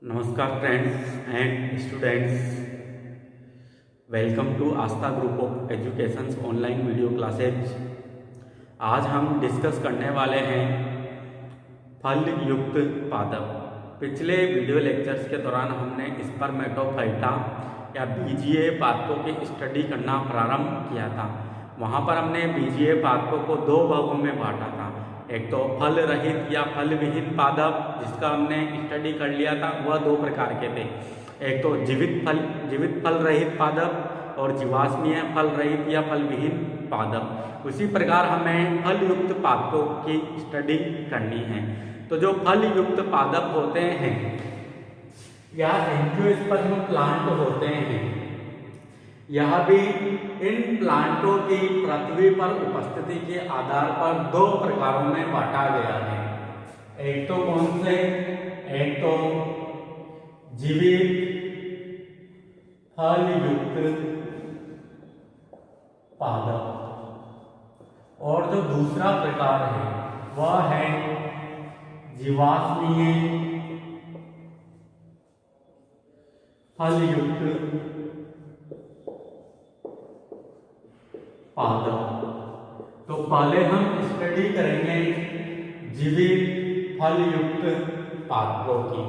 नमस्कार friends and students, welcome to Aastha group of educations online video classes. आज हम discuss करने वाले हैं फल युक्त पादप। पिछले वीडियो लेक्चर्स के दौरान हमने स्पर्मेटोफाइटा या बीजीय पादपों की स्टडी करना प्रारंभ किया था। वहाँ पर हमने बीजीय पादपों को दो भागों में बांटा था। एक तो फल रहित या फल विहीन पादप, जिसका हमने स्टडी कर लिया था, वह दो प्रकार के थे। एक तो जीवित फल रहित पादप और जीवाश्मीय फल रहित या फल विहीन पादप। उसी प्रकार हमें फल युक्त पादपों की स्टडी करनी है। तो जो फल युक्त पादप होते हैं या एंजियोस्पर्म प्लांट होते हैं, यह भी इन प्लांटों की पृथ्वी पर उपस्थिति के आधार पर दो प्रकारों में बांटा गया है। एक तो कौन से? एक तो जीवित फल युक्त पादप और जो दूसरा प्रकार है वह है जीवाश्मीय फल युक्त पादप। तो पहले हम स्टडी करेंगे जीवित फल युक्त पादपों की।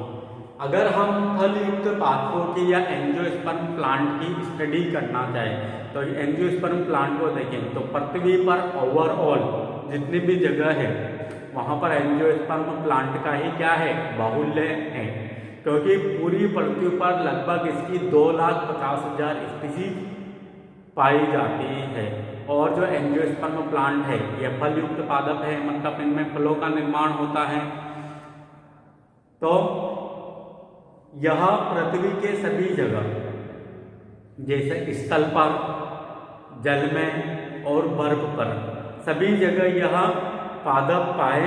अगर हम फल युक्त पादपों की या एंजियोस्पर्म प्लांट की स्टडी करना चाहें तो एंजियोस्पर्म प्लांट को देखें तो पृथ्वी पर ओवरऑल जितनी भी जगह है वहाँ पर एंजियोस्पर्म प्लांट का ही क्या है, बाहुल्य है। क्योंकि पूरी पृथ्वी पर लगभग इसकी 2,50,000 स्पीशीज पाई जाती है। और जो एंजियोस्पर्म प्लांट है यह फल युक्त पादप है, मतलब इनमें फलों का निर्माण होता है। तो यह पृथ्वी के सभी जगह, जैसे स्थल पर, जल में और बर्फ पर, सभी जगह यह पादप पाए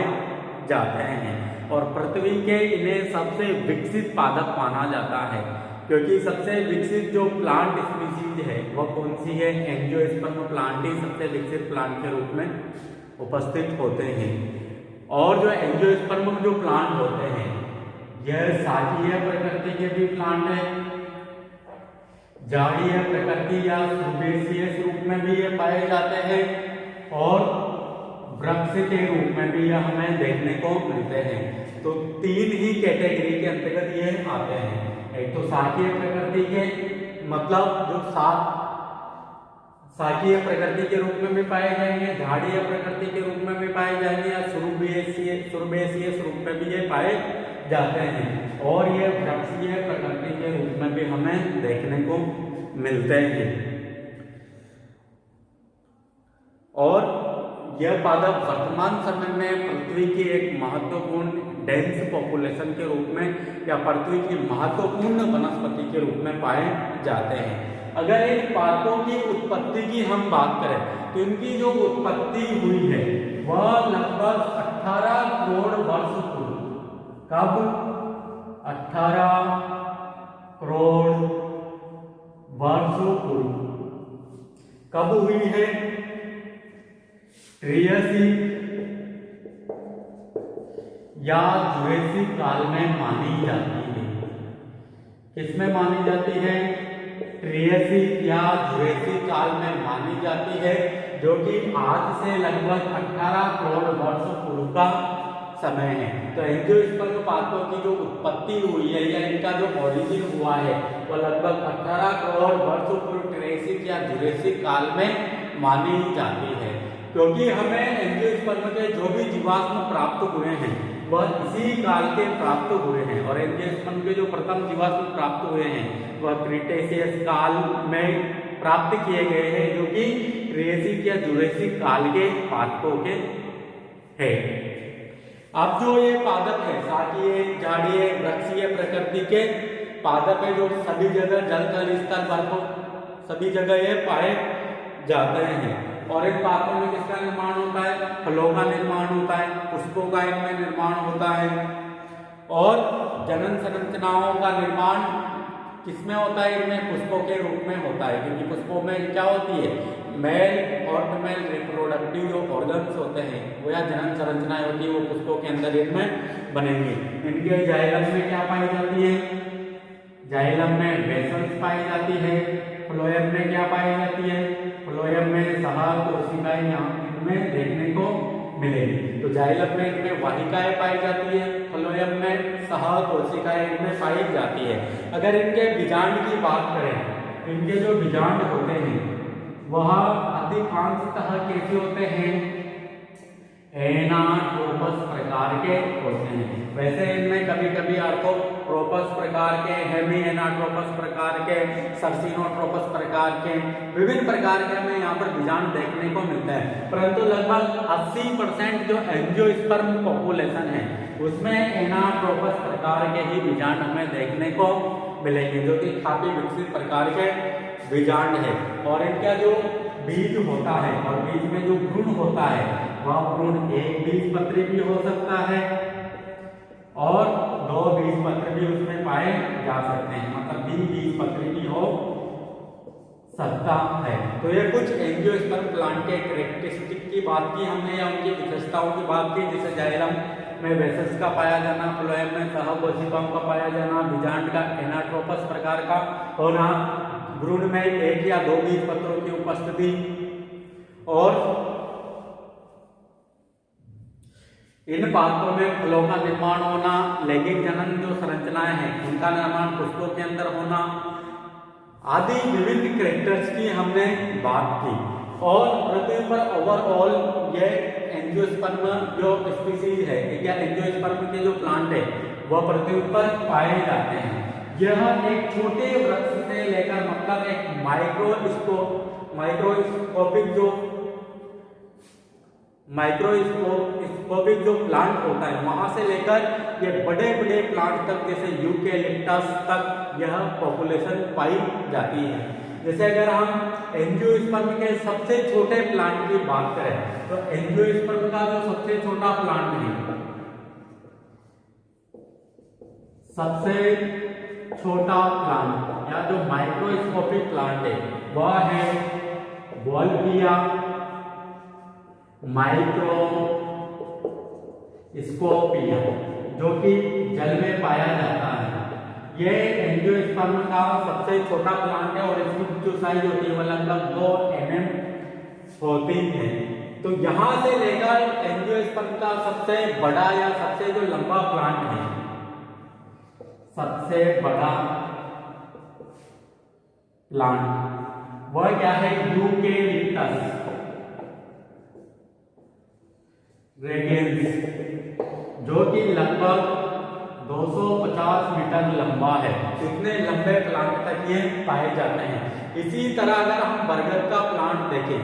जाते हैं। और पृथ्वी के इन्हें सबसे विकसित पादप माना जाता है। क्योंकि सबसे विकसित जो प्लांट स्पीशीज है वह कौन सी है? एंजियोस्पर्म प्लांट ही सबसे विकसित प्लांट के रूप में उपस्थित होते हैं। और जो एंजियोस्पर्म जो प्लांट होते हैं यह शाकीय प्रकृति के भी प्लांट है, झाड़ीय प्रकृति या सुबेसीय रूप में भी ये पाए जाते हैं और वृक्ष के रूप में भी यह हमें देखने को मिलते हैं। तो तीन ही कैटेगरी के अंतर्गत ये आते हैं। एक तो शाकीय प्रकृति के, मतलब जो शाकीय प्रकृति के रूप में भी पाए जाएंगे, झाड़ीय प्रकृति के रूप में भी पाए जाएंगे या सुरबेसीय रूप में भी ये पाए जाते हैं। और ये वृक्षीय प्रकृति के रूप में भी हमें देखने को मिलते हैं। और यह पादप वर्तमान समय में पृथ्वी की एक महत्वपूर्ण डेंस पॉपुलेशन के रूप में या पृथ्वी की महत्वपूर्ण वनस्पति के रूप में पाए जाते हैं। अगर इन पादपों की उत्पत्ति की हम बात करें तो इनकी जो उत्पत्ति हुई है वह लगभग 18 करोड़ वर्ष पूर्व। कब? 18 करोड़ वर्षों पूर्व। कब हुई है? ट्रियासिक या जुरेसिक काल में मानी जाती है। किसमें मानी जाती है? ट्रियासिक या जुरेसिक काल में मानी जाती है, जो कि आज से लगभग 18 करोड़ वर्ष पूर्व का समय है। तो एंजियोस्पर्म पादपों की जो उत्पत्ति हुई है या इनका जो ओरिजिन हुआ है वह लगभग 18 करोड़ वर्ष पूर्व ट्रियासिक या जुरेसिक काल में मानी जाती है। क्योंकि हमें एंजियोस्पर्म के जो भी जीवाश्म प्राप्त हुए हैं वह इसी काल के प्राप्त हुए हैं। और एंजियोस्पर्म के जो प्रथम जीवाश्म प्राप्त हुए हैं वह क्रीटेशियस काल में प्राप्त किए गए हैं, जो कि ट्रियासिक या जुरेसिक काल के पादपों के हैं। अब जो ये पादप है शाकीय, झाड़ीय, वृक्षीय प्रकृति के पादप है, जो सभी जगह जल, थल, स्थल, बर्फ सभी जगह ये पाए जाते हैं। और इन पादपों में किसका निर्माण होता है? फलों का निर्माण होता है, पुष्पों का इनमें निर्माण होता है। और जनन संरचनाओं का निर्माण किसमें होता है? इनमें पुष्पों के रूप में होता है। क्योंकि पुष्पों में क्या होती है? मेल और फीमेल रिप्रोडक्टिव जो ऑर्गन्स होते हैं वो या जनन संरचनाएं होती है वो पुष्पों के अंदर इनमें बनेंगी। इनके जाइलम में क्या पाई जाती है? जाइलम में वेसल्स पाई जाती है। फ्लोएम में क्या पाई जाती है? फ्लोएम में सहायक कोशिकाएं यहाँ इनमें देखने को मिलेगी। तो जाइलम में इनमें वाहिकाएं पाई जाती है, फ्लोएम में सहायक कोशिकाएं इनमें पाई जाती है। अगर इनके बीजांड की बात करें, इनके जो बीजांड होते हैं वह अधिकांशतः कैसे होते हैं? एनाट्रोपस प्रकार के होते हैं। वैसे इनमें कभी कभी आर्थोट्रोपस प्रकार के, हेमी एनाट्रोपस प्रकार के, सर्सिनोट्रोपस प्रकार के, विभिन्न प्रकार के हमें यहाँ पर बीजांड देखने को मिलता है। परंतु लगभग 80% जो एंजियोस्पर्म पॉपुलेशन है उसमें एनाट्रोपस प्रकार के ही बीजांड हमें देखने को मिलेंगे, जो कि काफी विकसित प्रकार के बीजांड है। और इनका जो बीज होता है और बीज में जो भ्रूण होता है वह भ्रूण एक बीजपत्री भी हो सकता है और 2 बीजपत्र भी उसमें पाए जा सकते हैं, मतलब 3 बीजपत्री भी हो सकता है। तो ये कुछ एंजियोस्पर्म प्लांट के कैरेक्टरिस्टिक की बात की हमने या उनकी विशेषताओं की बात की, जैसे जाइलम में वेसल्स का पाया जाना, फ्लोएम में सहकोशिकाओं का पाया जाना, बीजांड का एनाट्रोपस प्रकार का होना, भ्रूण में 1 या 2 बीजपत्रों की उपस्थिति और इन पात्रों में फलों का निर्माण होना, लैंगिक जनन जो संरचनाएं हैं उनका निर्माण पुष्पों के अंदर होना आदि विभिन्न कैरेक्टर्स की हमने बात की। और पृथ्वी पर ओवरऑल ये एंजियोस्पर्म जो स्पीसीज है या एंजियोस्पर्म के जो प्लांट है वह पृथ्वी पर पाए जाते हैं। यह एक छोटे वृक्ष से लेकर मतलब एक माइक्रोस्कोपिक जो प्लांट होता है वहां से लेकर ये बड़े बड़े प्लांट तक जैसे यूकेलिप्टस तक यह पॉपुलेशन पाई जाती है। जैसे अगर हम एंजियोस्पर्म के सबसे छोटे प्लांट की बात करें तो एंजियोस्पर्म का जो सबसे छोटा प्लांट है, सबसे छोटा प्लांट या जो माइक्रोस्कोपिक प्लांट है वह है वॉल्फिया माइक्रोस्कोपिया, जो कि जल में पाया जाता है। यह एंजियोस्पर्म का सबसे छोटा प्लांट है और इसकी जो साइज होती है वह लगभग 2 mm होती है। तो यहां से लेकर एंजियोस्पर्म का सबसे बड़ा या सबसे जो लंबा प्लांट है, सबसे बड़ा प्लांट वह क्या है? यूकेलिप्टस रेगेंस, जो कि लगभग 250 मीटर लंबा है। इतने लंबे प्लांट तक ये पाए जाते हैं। इसी तरह अगर हम बरगद का प्लांट देखें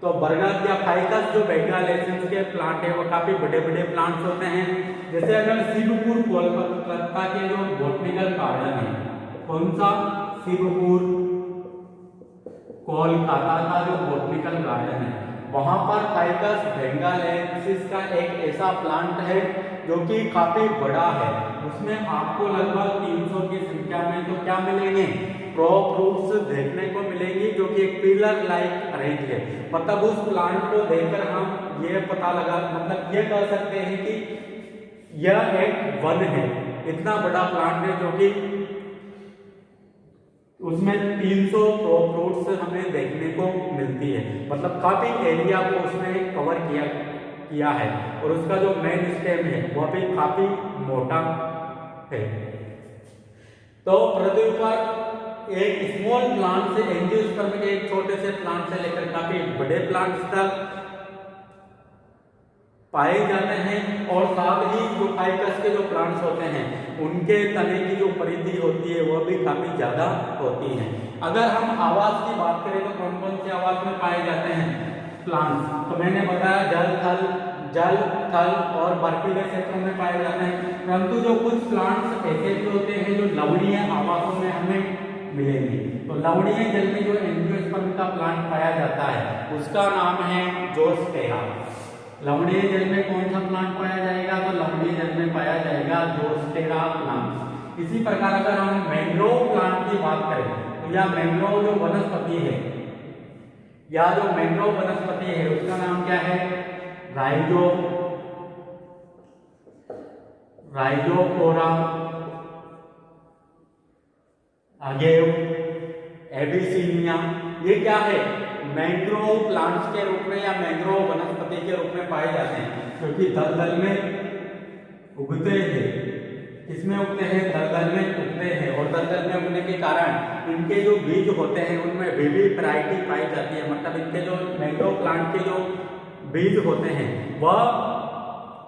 तो बरगद या फाइकस जो बेंगालेंसिस के प्लांट है वो काफी बड़े बड़े प्लांट्स होते हैं। जैसे अगर शिवपुर कोलकाता के जो बॉटनिकल गार्डन है, कौन सा? शिवपुर कोलकाता का जो बॉटनिकल गार्डन है वहां पर फाइकस बेंगालेंसिस का एक ऐसा प्लांट है जो कि काफी बड़ा है। उसमें आपको लगभग 300 की संख्या में तो क्या मिलेंगे? क्रॉप रूट्स देखने को मिलेंगी, जो कि एक पिलर लाइक अरेंज है। मतलब उस प्लांट को देखकर हम ये पता लगा मतलब ये कह सकते हैं कि यह एक वन है। इतना बड़ा प्लांट है जो कि उसमें 300 क्रॉप रूट्स हमें देखने को मिलती है। मतलब काफी एरिया को उसने कवर किया है और उसका जो मेन स्टेम है वह भी काफी मोटा है। तो पृथ्वी पर एक स्मॉल प्लांट से एंजियोस्पर्म के एक छोटे से प्लांट से लेकर काफी बड़े प्लांट्स तक पाए जाते हैं। और साथ ही जो फाइकस के जो प्लांट्स होते हैं उनके तने की जो परिधि होती है वह भी काफी ज्यादा होती है। अगर हम आवास की बात करें तो कौन कौन से आवास में पाए जाते हैं प्लांट्स? तो मैंने बताया जल थल और बर्फीले क्षेत्रों में पाए जाते हैं। परंतु जो कुछ प्लांट्स ऐसे भी होते हैं जो लवणीय आवासों में हमें मिलेंगे। तो लवणीय जल में जो एंजियोस्पर्म का प्लांट पाया जाता है उसका नाम है जोस्टेरा। लवणीय जल में कौन सा प्लांट पाया जाएगा? तो लवणीय जल में पाया जाएगा जोस्टेरा प्लांट। इसी प्रकार अगर हम मैंग्रोव प्लांट की बात करें तो यह मैंग्रोव जो वनस्पति है या जो मैंग्रोव वनस्पति है उसका नाम क्या है, राइजोफोरा, अगेव, एबिसिनिया। ये क्या है, मैंग्रोव प्लांट्स के रूप में या मैंग्रोव वनस्पति के रूप में पाए जाते हैं, क्योंकि दलदल में उगते हैं। किसमें उगते हैं, दलदल में उगते हैं, और दलदल में उगने के कारण इनके जो बीज होते हैं उनमें विविध वैरायटी पाई जाती है। मतलब इनके जो मैंग्रोव प्लांट के जो बीज होते हैं वह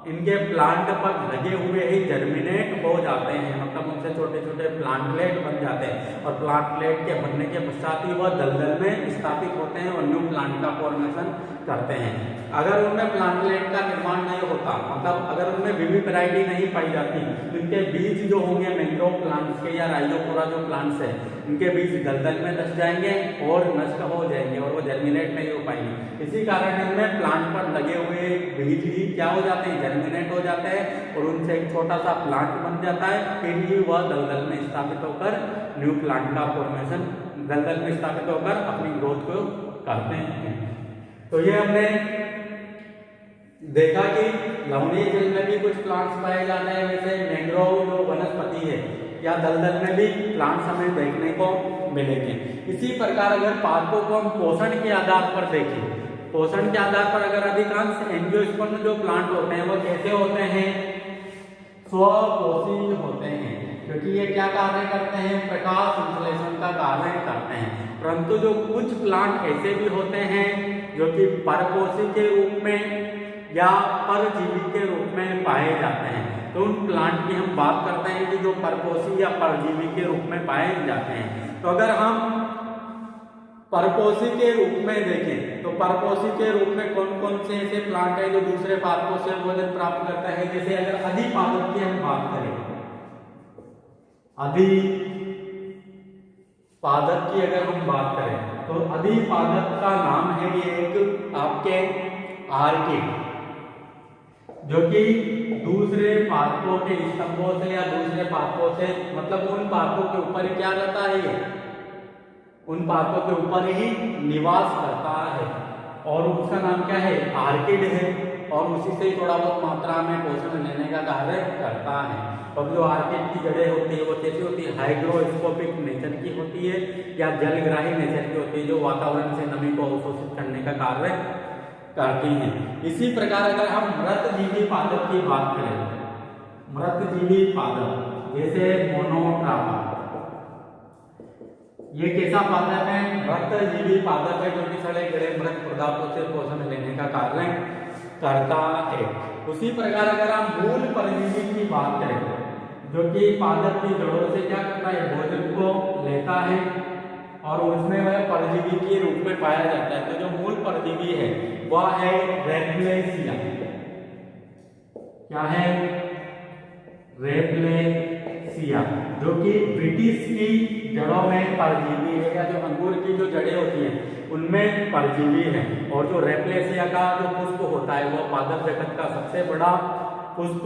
इनके प्लांट पर लगे हुए ही जर्मिनेट हो जाते हैं, मतलब उनसे छोटे छोटे प्लांटलेट बन जाते हैं, और प्लांटलेट के बनने के पश्चात ही वह दलदल में स्थापित होते हैं और न्यू प्लांट का फॉर्मेशन करते हैं। अगर उनमें प्लांटलेट का निर्माण नहीं होता, मतलब अगर उनमें विविध वैरायटी नहीं पाई जाती, तो इनके बीज जो होंगे मैंग्रोव प्लांट्स के या राइजोफोरा जो प्लांट्स है, इनके बीज दलदल में धंस जाएंगे और नष्ट हो जाएंगे और वो जर्मिनेट नहीं हो पाएंगे। इसी कारण इनमें प्लांट पर लगे हुए बीज ही क्या हो जाते हैं, जर्मिनेट हो जाते हैं, और उनसे एक छोटा सा प्लांट बन जाता है। फिर ही वह दलदल में स्थापित होकर न्यू प्लांट का फॉर्मेशन, दलदल में स्थापित होकर अपनी ग्रोथ को करते हैं। तो ये हमने देखा कि लवणीय जल में भी कुछ प्लांट्स पाए जाते हैं, वैसे मैंग्रोव जो वनस्पति है या दलदल में भी प्लांट्स हमें देखने को मिलेंगे। इसी प्रकार अगर पादपों को हम पोषण के आधार पर देखें, पोषण के आधार पर अगर अधिकांश एंजियोस्पर्म जो प्लांट होते हैं वो कैसे होते हैं, स्वपोषी होते हैं, क्योंकि ये क्या कार्य करते हैं, प्रकाश संश्लेषण का कार्य करते हैं। परंतु जो कुछ प्लांट ऐसे भी होते हैं जो कि परपोषी के रूप में या परजीवी के रूप में पाए जाते हैं। तो उन प्लांट की हम बात करते हैं कि जो परपोषी या परजीवी के रूप में पाए जाते हैं। तो अगर हम परपोषी के रूप में देखें तो परपोषी के रूप में कौन कौन से ऐसे प्लांट हैं जो दूसरे पादपों से भोजन प्राप्त करते हैं। जैसे अगर अधिपादक की हम बात करें, अधिपादक की अगर हम बात करें तो अधिपादक का नाम है ये एक आपके आर्किड, जो कि दूसरे पादपों के स्तंभों से या दूसरे पादपों से, मतलब उन पादपों के ऊपर ही क्या रहता है, ये उन पादपों के ऊपर ही निवास करता है, और उसका नाम क्या है, आर्किड है, और उसी से थोड़ा बहुत मात्रा में पोषण लेने का कार्य करता है। अब जो आर्किड की जड़ें होती है वो कैसी होती है, हाइग्रोस्कोपिक नेचर की होती है या जलग्राही नेचर की होती है, जो वातावरण से नमी को अवशोषित करने का कार्य करती हैं। इसी प्रकार अगर हम मृतजीवी पादप की बात करें, मृतजीवी पादप जैसे मोनोट्रापा, ये कैसा पादप है, मृतजीवी पादप है, जो कि सड़े गले मृत पदार्थों से पोषण लेने का कार्य करता है। उसी प्रकार अगर हम मूल परजीवी की बात करें, जो कि पादप की जड़ों से क्या करता है, भोजन को लेता है और उसमें वह परजीवी के रूप में पाया जाता है। तो जो मूल परजीवी है वह है रेप्लेसिया। क्या है, रेप्लेसिया, जो कि ब्रिटिश की जड़ों में परजीवी है, या जो अंगूर की जो जड़ें होती हैं उनमें परजीवी है। और जो रेप्लेसिया का जो पुष्प होता है वह पादप जगत का सबसे बड़ा पुष्प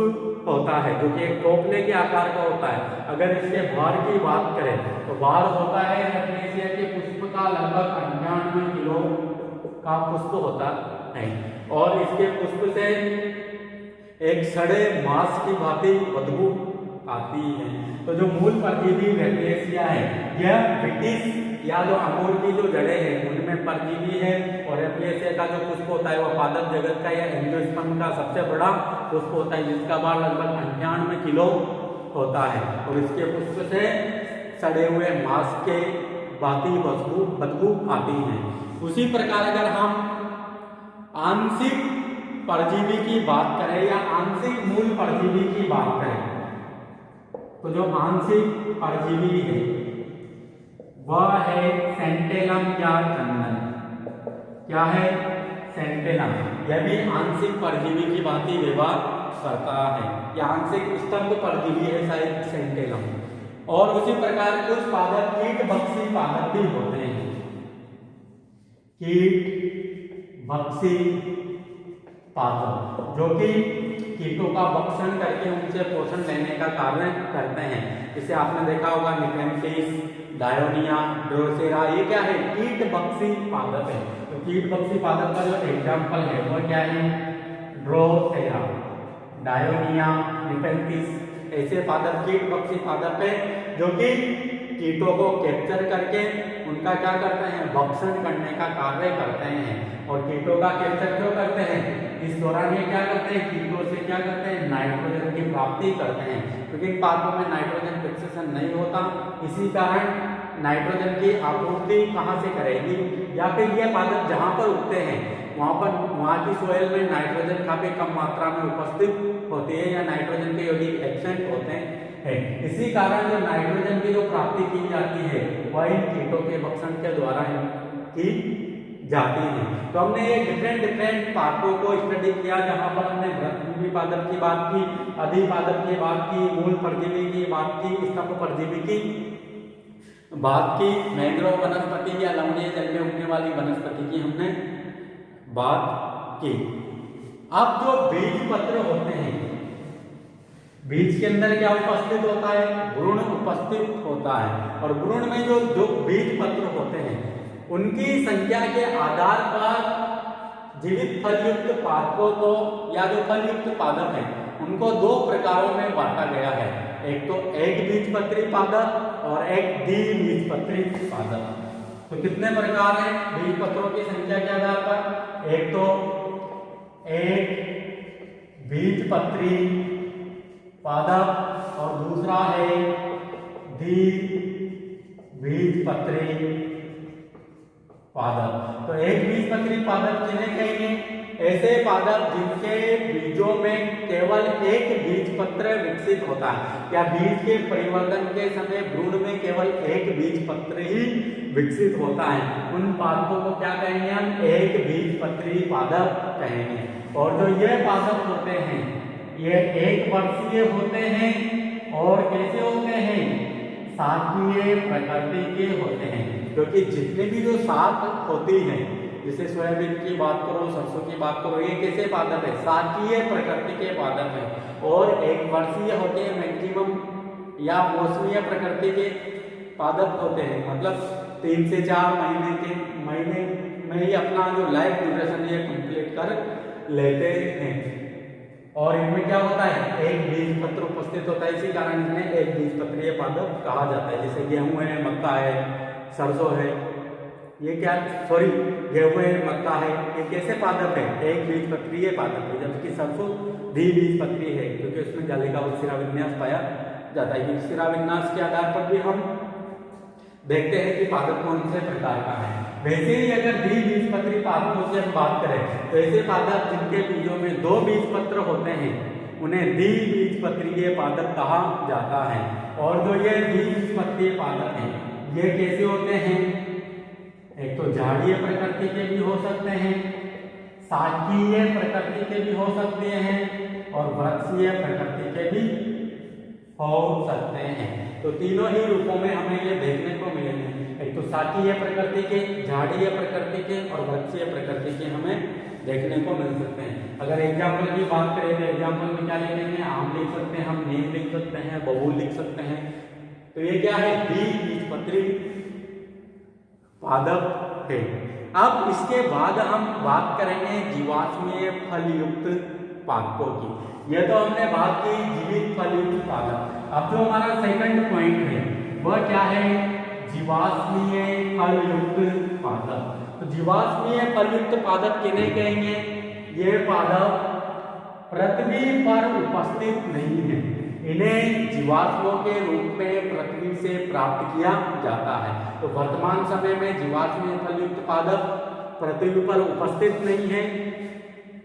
होता है, जो कि एक टोपले के आकार का होता है। अगर इसके भार की बात करें तो भार होता है रेप्लेसिया के पुष्प का लगभग 98 किलो का पुष्प होता है, और इसके पुष्प से एक सड़े मांस की भांति बदबू आती है। तो जो मूल परजीवी रेप्लेसिया है यह ब्रिटिश या जो अंगूर की जो जड़ें हैं उनमें परजीवी है, और रेप्लेसिया का जो पुष्प होता है वह पादप जगत का या एंजियोस्पर्म का सबसे बड़ा पुष्प होता है, जिसका भार लगभग 98 किलो होता है, और इसके पुष्प से सड़े हुए मांस के भांति बदबू आती है। उसी प्रकार अगर हम आंशिक परजीवी की बात करें या आंशिक मूल परजीवी की बात करें, तो जो आंशिक परजीवी है वह है सेंटेलम या चंदन। क्या है, सेंटेलम। यह भी आंशिक परजीवी की भांति व्यवहार करता है, यह आंशिक स्तंभ परजीवी है शायद सेंटेलम। और उसी प्रकार कुछ पादप कीटभक्षी पादप भी होते हैं, कीटभक्षी पादप, जो कि कीटों का भक्षण करके उनसे पोषण लेने का कार्य करते हैं। इसे आपने देखा होगा निपेंथिस, डायोनिया, ड्रोसेरा, ये क्या है, कीटभक्षी पादप है। तो कीट बक्सी पादप का जो एग्जाम्पल है वो क्या है, ड्रोसेरा, डायोनिया, निपेंथिस, ऐसे पादप कीट बक्सी पादप है जो कि कीटों को कैप्चर करके उनका क्या करते हैं, भक्षण करने का कार्य करते हैं। और कीटों का कैप्चर क्यों करते हैं, इस दौरान ये क्या करते हैं, कीटों से क्या करते हैं, नाइट्रोजन की प्राप्ति करते हैं, क्योंकि इन पादपों में नाइट्रोजन फिक्सेशन नहीं होता, इसी कारण नाइट्रोजन की आपूर्ति कहाँ से करेगी, या फिर ये पादप जहाँ पर उगते हैं वहाँ की सोयल में नाइट्रोजन काफी कम मात्रा में उपस्थित होती है या नाइट्रोजन के यौगिक एब्सेंट होते हैं। इसी कारण जो नाइट्रोजन की जो प्राप्ति की जाती है वह इन कीटों के भक्षण के द्वारा की जाती है। तो हमने ये डिफरेंट पादपों को स्टडी किया, जहाँ पर हमने वृक्षजीवी पादप की बात की, अधिपादप की बात की, मूल परजीवी की बात की, स्तंभ परजीवी की बात की, मैंग्रोव वनस्पति या लवणीय जल में उगने वाली वनस्पति की हमने बात की। अब जो बीज पत्र होते हैं, बीज के अंदर क्या उपस्थित होता है, भ्रूण उपस्थित होता है, और भ्रूण में जो बीज पत्र होते हैं उनकी संख्या के आधार पर जीवित फलयुक्त पादपों को या जो फलयुक्त पादप है उनको दो प्रकारों में बांटा गया है, एक तो एक बीजपत्री पादप और एक द्विबीजपत्री पादप। तो कितने प्रकार हैं बीज पत्रों की संख्या के आधार पर, एक तो एक बीजपत्री पादप और दूसरा है द्विबीजपत्री पादप। तो एक बीजपत्री पादप किन्हें कहेंगे, ऐसे पादप जिनके बीजों में केवल एक बीजपत्र विकसित होता है, या बीज के परिवर्तन के समय भ्रूण में केवल एक बीजपत्र ही विकसित होता है, उन पादपों को क्या कहेंगे हम, एक बीजपत्री पादप कहेंगे। और जो ये पादप होते हैं ये एक वर्षीय होते हैं और कैसे होते हैं, शाकीय प्रकृति के होते हैं, क्योंकि जितने भी जो शाक होती है, जैसे सोयाबीन की बात करो, सरसों की बात करो, ये कैसे पादप है, शाकीय प्रकृति के पादप है, और एक वर्षीय होते हैं मैक्सिमम, या मौसमीय प्रकृति के पादप होते हैं, मतलब 3 से 4 महीने में ही अपना जो लाइफ ड्यूरेशन ये कंप्लीट कर लेते हैं। और इनमें क्या होता है, एक बीजपत्र उपस्थित होता है, इसी कारण इन्हें एक बीजपत्रीय पादप कहा जाता है। जैसे गेहूं है, मक्का है, सरसों है, ये क्या, सॉरी गेहूं है, मक्का है, ये कैसे पादप है, एक बीजपत्रीय पादप है, जबकि सरसों द्विबीजपत्री है, क्योंकि उसमें जालिका और शिराविन्यास पाया जाता है। शिराविन्यास के आधार पर भी हम देखते हैं कि पादप कौन से प्रकार का है। वैसे ही अगर द्विबीजपत्री पादपों की हम बात करें तो ऐसे पादप जिनके बीजों में 2 बीजपत्र होते हैं उन्हें द्विबीजपत्रीय पादप कहा जाता है। और जो ये द्विबीजपत्रीय पादप हैं ये कैसे होते हैं, एक तो झाड़ीय प्रकृति के भी हो सकते हैं, शाकीय प्रकृति के भी हो सकते हैं, और वृक्षीय प्रकृति के भी हो सकते हैं। तो तीनों ही रूपों में हमें ये देखने को मिलेंगे, एक तो शाकीय प्रकृति के, झाड़ीय प्रकृति के और वृक्षीय प्रकृति के हमें देखने को मिल सकते हैं। अगर एग्जाम्पल की बात करें तो एग्जाम्पल में क्या लिखेंगे, आम लिख सकते हैं, हम नीम लिख सकते हैं, बबूल लिख सकते हैं। तो ये क्या है, द्विबीजपत्री पादप है। अब इसके बाद हम बात करेंगे जीवाश्मीय फलयुक्त पादपों की। यह तो हमने बात की जीवित फलयुक्त पादप। अब जो हमारा सेकंड पॉइंट है वह क्या है, जीवाश्मीय फलयुक्त पादप। तो जीवाश्मीय फलयुक्त पादप किन्हें कहेंगे, ये पादप पृथ्वी पर उपस्थित नहीं है, इन्हें जीवाश्मों के रूप में पृथ्वी से प्राप्त किया जाता है। तो वर्तमान समय में जीवाश्मीय फलयुक्त पादप पृथ्वी पर उपस्थित नहीं है,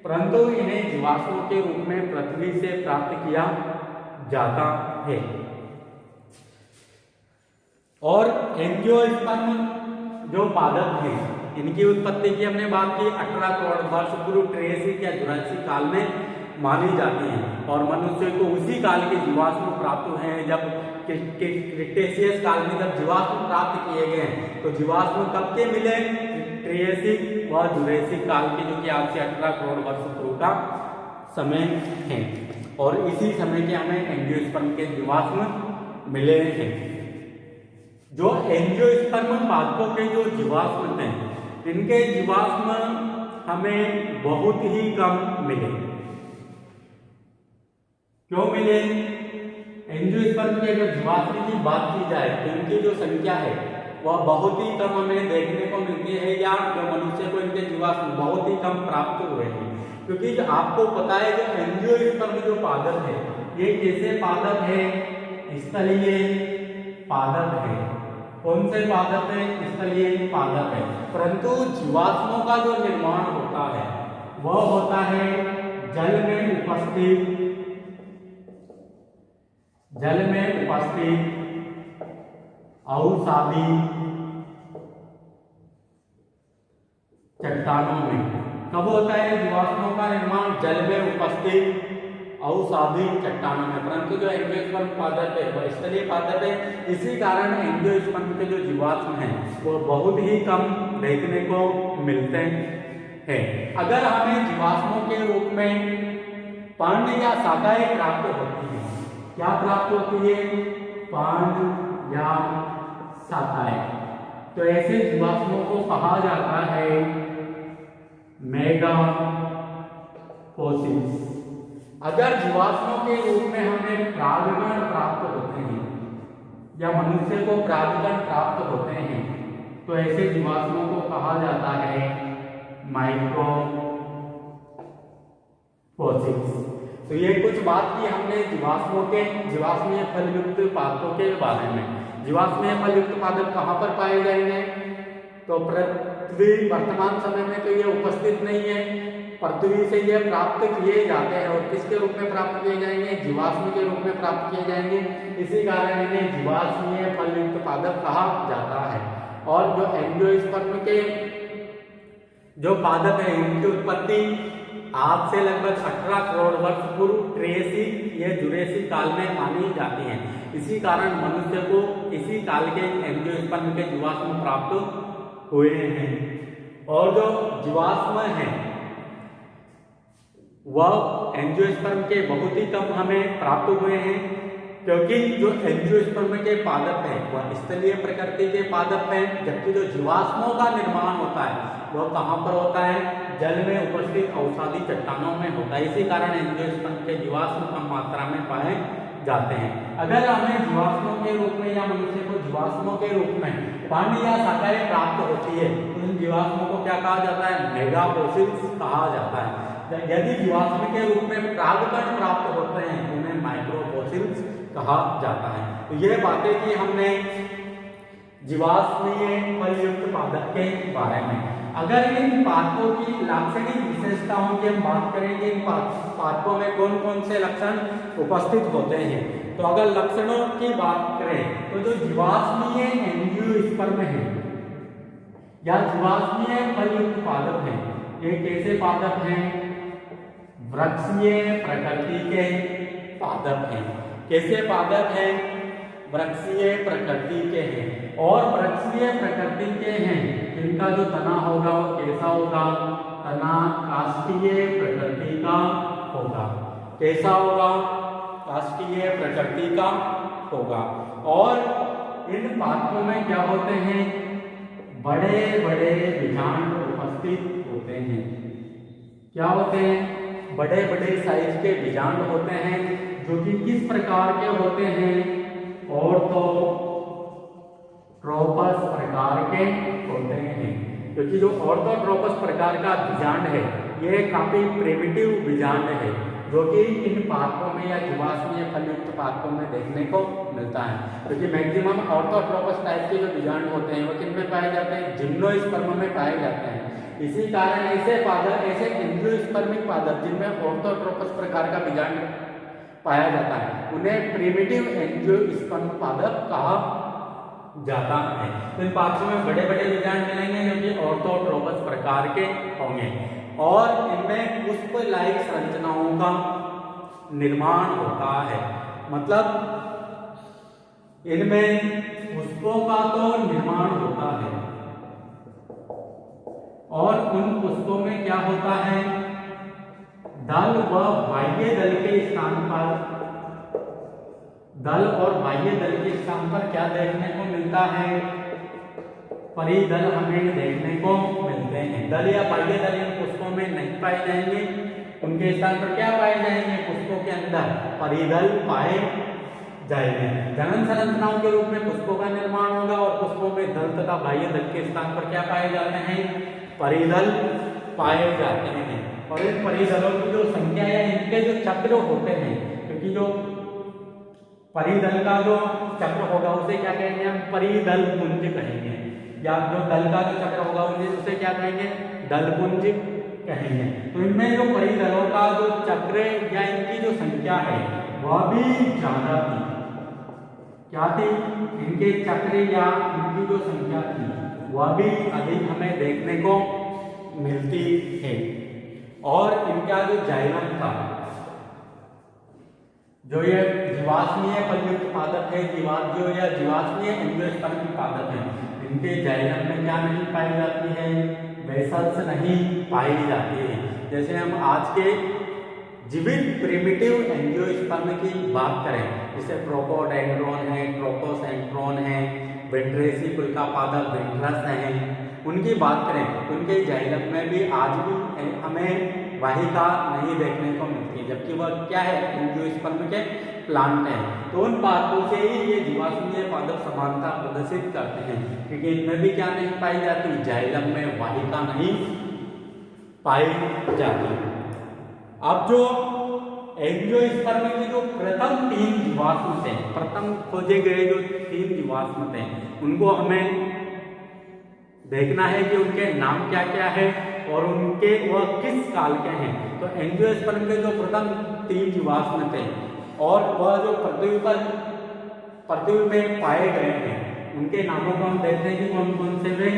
परंतु इन्हें जीवाश्मों के रूप में पृथ्वी से प्राप्त किया जाता है। और एंजियोस्पर्म जो पादप हैं इनकी उत्पत्ति की हमने बात की 18 करोड़ वर्ष पूर्व ट्रेसिक या जुरासिक काल में मानी जाती है, और मनुष्य को उसी काल के जीवाश्म प्राप्त हुए हैं जब क्रिटेशियस काल में जब जीवाश्म प्राप्त किए गए हैं। तो जीवाश्म कब के मिले, ट्रेसिक व जुरासिक काल के, जो कि आज से 18 करोड़ वर्ष पूर्व का समय है, और इसी समय के हमें एंजियोस्पर्म के जीवाश्म मिले हैं। जो एंजियोस्पर्म पादपों के जो जीवाश्म हैं इनके जीवाश्म हमें बहुत ही कम मिले। क्यों मिले? एंजियोस्पर्म के अगर जीवाश्म की बात की जाए तो इनकी जो संख्या है वह बहुत ही कम हमें देखने को मिलती है, या जो मनुष्य को इनके जीवाश्म बहुत ही कम प्राप्त हुए हैं। क्योंकि आपको पता है जो एंजियोस्पर्म जो पादप है ये कैसे पादप है? स्थलीय पादप है। कौन से पादप है? स्थलीय पादप है। परंतु जीवाश्मों का जो निर्माण होता है वह होता है जल में उपस्थित अवसादी चट्टानों में। कब होता है जीवाश्मों का निर्माण? जल में उपस्थित अवसादी चट्टानों में। परंतु जो एंजियोस्पर्म पादप है वह स्थलीय पादप है, इसी कारण एंजियोस्पर्म के जो जीवाश्म हैं वो बहुत ही कम देखने को मिलते हैं। अगर हमें जीवाश्मों के रूप में पर्ण या शाखाएं प्राप्त होती हैं, क्या प्राप्त होती है? पर्ण या शाखाएं। तो ऐसे जीवाश्मों को कहा जाता है मेगा फोसिल्स। अगर जीवाश्मों के रूप में हमें परागकण प्राप्त होते हैं या मनुष्य को परागकण प्राप्त होते हैं तो ऐसे जीवाश्मों को कहा जाता है माइक्रो फोसिल्स। तो ये कुछ बात की हमने जीवाश्मीय फलयुक्त पादपों के बारे में। जीवाश्मीय फलयुक्त पादप कहाँ पर पाए जाएंगे? तो पृथ्वी वर्तमान समय में तो ये उपस्थित नहीं है, पृथ्वी से ये प्राप्त किए जाते हैं। और किसके रूप में प्राप्त किए जाएंगे? जीवाश्म के रूप में प्राप्त किए जाएंगे। इसी कारण इन्हें जीवाश्मीय फलयुक्त पादप कहा जाता है। और जो एंजियोस्पर्म के जो पादप है इनकी उत्पत्ति आज से लगभग 18 करोड़ वर्ष पूर्व जुरेसिक काल में मानी जाती है। इसी कारण मनुष्य को इसी काल के एंजियोस्पर्म के जीवाश्म प्राप्त हुए हैं। और जो जीवाश्म हैं वह एंजियोस्पर्म के बहुत ही कम हमें प्राप्त हुए हैं, क्योंकि जो एंजियोस्पर्म के पादप हैं वह स्थलीय प्रकृति के पादप हैं, जबकि जो जीवाश्मों का निर्माण होता है वह कहाँ पर होता है? जल में उपस्थित अवसादी चट्टानों में होता है। इसी कारण एंजियोस्पर्म के जीवाश्म कम मात्रा में पाए जाते हैं। अगर हमें जीवाश्मों के रूप में या मनुष्य को जीवाश्मों के रूप में पर्ण या शाखाएं प्राप्त होती है तो उन जीवाश्मों को क्या कहा जाता है? मेगा फोसिल्स कहा जाता है। यदि जीवाश्म के रूप में परागकण प्राप्त होते हैं तो उन्हें माइक्रो फोसिल्स कहा जाता है। तो यह बातें की हमने जीवाश्मीय फलयुक्त पादप के बारे में। अगर इन पादपों की लाक्षणिक विशेषताओं की हम बात करेंगे, इन पादपों में कौन कौन से लक्षण उपस्थित होते हैं, तो अगर लक्षणों की बात करें तो जो जीवाश्मीय एंजियोस्पर्म है या जीवाश्मीय फलयुक्त पादप है, ये कैसे पादप हैं? वृक्षीय प्रकृति के पादप हैं। कैसे पादप हैं? वृक्षीय प्रकृति के हैं। और वृक्षीय प्रकृति के हैं इनका जो तना होगा वो कैसा होगा? तना काष्ठीय प्रकृति का होगा। कैसा होगा? काष्ठीय प्रकृति का होगा। और इन पादपों में क्या होते हैं? बड़े बड़े बीजांड उपस्थित होते हैं। क्या होते हैं? बड़े बड़े साइज के बीजांड होते हैं, जो कि किस प्रकार के होते हैं? ऑर्थोट्रोपस प्रकार के होते हैं। क्योंकि जो ऑर्थोट्रोपस प्रकार का बीजांड है ये काफी प्रिमिटिव बीजांड है, जो कि इन पादपों में या जीवाश्मीय फलयुक्त पादपों में देखने को मिलता है। क्योंकि मैक्सिमम ऑर्थोट्रोपस टाइप के जो बीजांड होते हैं वो किन में पाए जाते हैं? जिम्नोस्पर्म में पाए जाते हैं। इसी कारण ऐसे एंजियोस्पर्मिक पादप जिनमें ऑर्थोट्रोपस प्रकार का बीजांड पाया जाता है उन्हें प्रिमिटिव एंजियोस्पर्म पादप कहा जाता है। तो इन पादपों में बड़े बड़े बीजांड मिलेंगे जो कि ऑर्थोट्रोपस प्रकार के होंगे, और इनमें पुष्प लाइक संरचनाओं का निर्माण होता है। मतलब इनमें पुष्पों का तो निर्माण होता है, और उन पुष्पों में क्या होता है? दल व बाह्य दल के स्थान पर दल और बाह्य दल के स्थान पर क्या देखने को मिलता है? परिदल हमें देखने को मिलते हैं। दल या बाह्य दल इन पुष्पों में नहीं पाए जाएंगे, उनके स्थान पर क्या पाए जाएंगे? पुष्पों के अंदर परिदल पाए जाएंगे। जनन संरचनाओं के रूप में पुष्पों का निर्माण होगा और पुष्पों में दल तथा बाह्य दल के स्थान पर क्या पाए जाते हैं? परिदल पाए जाते हैं। और इन परिदलों की जो संख्या या इनके जो चक्र होते हैं, क्योंकि जो परिदल का जो चक्र होगा उसे क्या कहेंगे? हम परिदल पुंज कहेंगे, या जो दल का जो चक्र होगा उसे क्या कहेंगे? दल पुंज कहेंगे। तो इनमें जो परिदलों का जो चक्र या इनकी जो संख्या है वह भी ज्यादा थी। क्या थी? इनके चक्र या इनकी जो संख्या थी वह भी अधिक हमें देखने को मिलती है। और इनका जो जाइलम था, जो ये जीवाश्मीय फलयुक्त पादप है, जीवाश्मीय एंजियोस्पर्म की पादप है, इनके जाइलम में क्या नहीं पाई जाती है? वेसल्स नहीं पाई जाती है। जैसे हम आज के जीवित प्रिमिटिव एंजियोस्पर्म की बात करें, जैसे ट्रोकोडेंड्रोन है, ट्रोकोसेंट्रोन है, वेंट्रेसिकुल का पादप वेंट्रस है, उनकी बात करें तो उनके जाइलम में भी आज भी हमें वाहिका नहीं देखने को मिलती, जबकि वह क्या है? एंजियोस्पर्म के प्लांट हैं। तो उन बातों से ही ये जीवाश्मीय पादप समानता प्रदर्शित करते हैं, क्योंकि इनमें भी क्या नहीं पाई जाती? जाइलम में वाहिका नहीं पाई जाती। अब जो एंजियोस्पर्म की जो प्रथम 3 जीवाश्म थे, प्रथम खोजे गए जो 3 जीवाश्म थे, उनको हमें देखना है कि उनके नाम क्या क्या है और उनके वह किस काल के हैं। तो एंजियोस्पर्म के जो प्रथम 3 जीवाश्म थे और वह जो पृथ्वी में पाए गए हैं, उनके नामों को हम देखते हैं कि कौन कौन से वे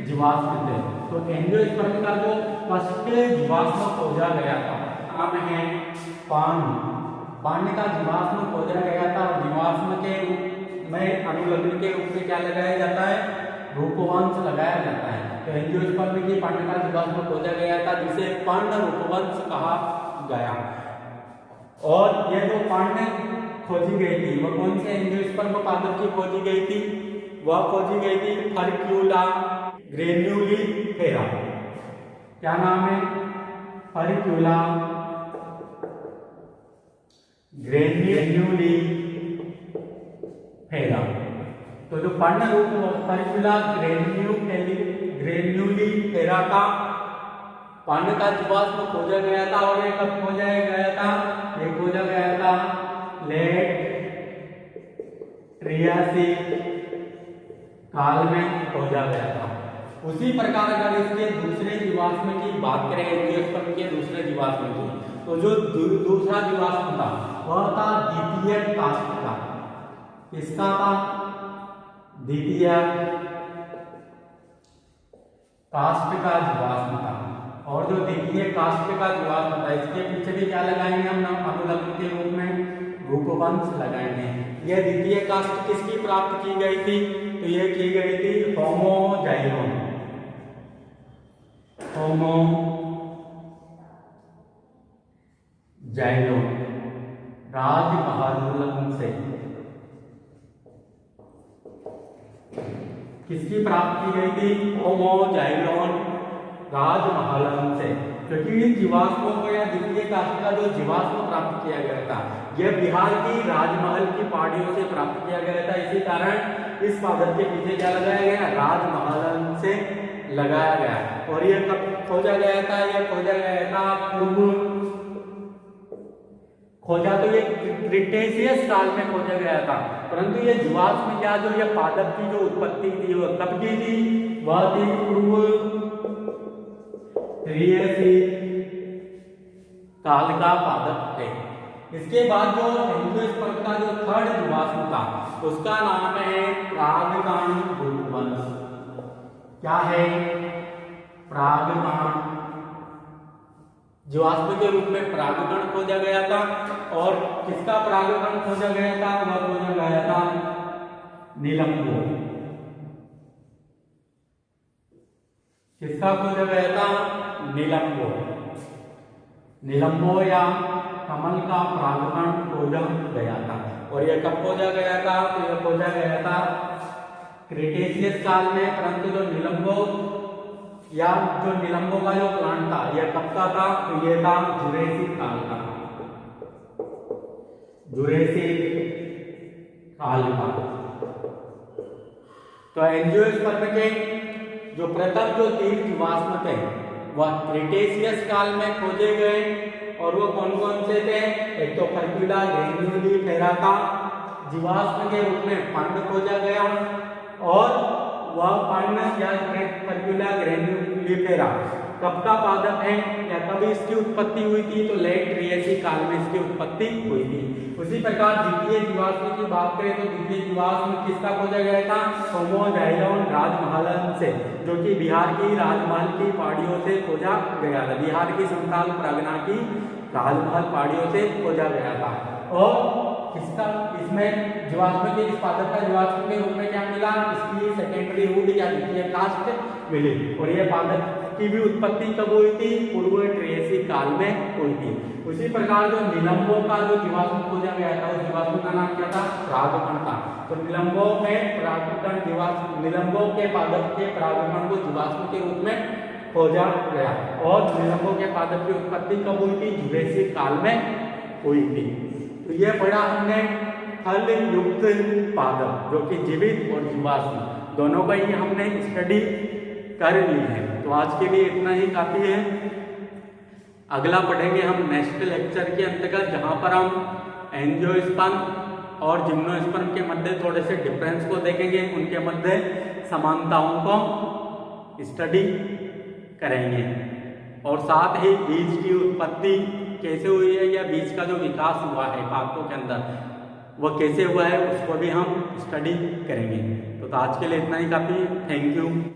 जीवाश्म थे। तो एंजियोस्पर्म का जो फर्स्ट जीवाश्म खोजा गया था नाम है पांड। पांड का जीवाश्म खोजा गया था और जीवाश्म के रूप में अनुलग्न के रूप में क्या लगाया जाता है? रूपवंश लगाया जाता है। तो एंजियोस्पर्म की पांड का जीवाश्म खोजा गया था, जिसे पांड रूपवंश कहा गया। और यह जो पांड खोजी गई थी वह कौन से एंजियोस्पर्म पादप की खोजी गई थी? वह खोजी गई थी फर्क्यूला ग्रेन्युलिफेरा। क्या नाम है? फर्क्यूला ग्रेन्युलिफेरा। तो जो पांड रूप फर्क्यूला ग्रेन्युलिफेरा का पांड का जीवाश्म खोजा गया था। और ये कब खोजा गया था? ये खोजा गया था लेट ट्रियासिक काल में खोजा गया था। उसी प्रकार अगर इसके दूसरे जीवाश्म की बात करें, एंजियोस्पर्म के दूसरे जीवाश्म की, तो जो दूसरा जीवाश्म था वह था द्वितीय कास्ट का। किसका था? द्वितीय कास्ट का जीवाश्म था। और जो द्वितीय कास्ट का जीवाश्म था, इसके पीछे भी क्या लगाएंगे हम? अनुलग्न के रूप में रूपवंश लगाएंगे। यह द्वितीय कास्ट किसकी प्राप्त की गई थी? तो यह की गई थी होमोजाइलोन। राजमहल से किसकी प्राप्त की गई थी? होमोजाइलोन राजमहल से। क्योंकि इन जीवाश्मों को या द्वितीय कास्ट का जो जीवाश्म प्राप्त किया गया था यह बिहार की राजमहल की पहाड़ियों से प्राप्त किया गया था। इसी कारण इस पादप के पीछे क्या लगाया गया? राजमहल से लगाया गया। और यह कब खोजा गया था? यह खोजा गया था खोजा तो ये क्रिटेशियस काल में खोजा गया था, परंतु ये जीवाश्म या जो ये पादप की जो उत्पत्ति थी वह कब की थी? वह थी पूर्व त्रियासिक काल का पादप है। इसके बाद जो एंजियोस्पर्म का जो थर्ड जीवाश्म था उसका नाम है प्रागकाण रूपवंश। क्या है? प्रागकाण जीवाश्म के रूप में परागकण खोजा गया था। और किसका परागकण खोजा गया था? वह खोजा गया था नीलंबो। किसका खोजा गया था? नीलंबो या कमल का परागकण खोजा गया था। और यह कब खोजा गया था? तो यह खोजा गया था क्रिटेशियस काल में, परंतु जो निलंबो या जो निलंबो का जो प्लांट था यह कब का था? तो ये था जुरेसिक काल का, जुरेसिक काल का। तो एंजियोस्पर्म के जो प्रथम जो 3 जीवाश्म थे वह क्रिटेशियस काल में खोजे गए, और वो कौन कौन से थे? एक तो फर्क्यूला ग्रेन्युलिफेरा का जीवाश्म के रूप में फंड खोजा गया, और वह फंड या फर्क्यूला ग्रेन्युलिफेरा कब का पादप है या कब इसकी उत्पत्ति हुई थी? तो लेट ट्रियेसिक काल में इसकी उत्पत्ति हुई थी। उसी प्रकार द्वितीय जीवाश्म की बात करें तो द्वितीय जीवाश्म किसका खोजा गया था? होमोजाइलॉन राजमहलन से, जो कि बिहार की राजमहल की पहाड़ियों से खोजा गया था। बिहार की संथाल परगना की राजमहल पहाड़ियों से खोजा गया था। और इसका इसमें जीवाश्म के इस पादप का जीवाश्म के रूप में क्या मिला? इसकी सेकेंडरी वुड या द्वितीय काष्ठ मिली। और यह पादप की भी उत्पत्ति कब हुई थी? पूर्व ट्रियेसिक काल में हुई थी। उसी प्रकार जो निलंबो का जो जीवाश्म खोजा गया था उस जीवाश्म का नाम क्या था? परागकण था। तो निलंबो में परागकण जीवाश्म, निलंबो के पादप के परागकण को जीवाश्म के रूप में खोजा गया, और निलंबो के पादप की उत्पत्ति कब हुई थी? जुरेसिक काल में हुई थी। तो ये पढ़ा हमने फल युक्त पादप, जो कि जीवित और जीवाश्म दोनों का ही हमने स्टडी कर ली है। तो आज के लिए इतना ही काफी है। अगला पढ़ेंगे हम नेक्स्ट लेक्चर के अंतर्गत, जहाँ पर हम एंजियोस्पर्म और जिम्नोस्पर्म के मध्य थोड़े से डिफरेंस को देखेंगे, उनके मध्य समानताओं को स्टडी करेंगे, और साथ ही बीज की उत्पत्ति कैसे हुई है या बीज का जो विकास हुआ है पादपों के अंदर वह कैसे हुआ है उसको भी हम स्टडी करेंगे। तो आज के लिए इतना ही काफी। Thank you.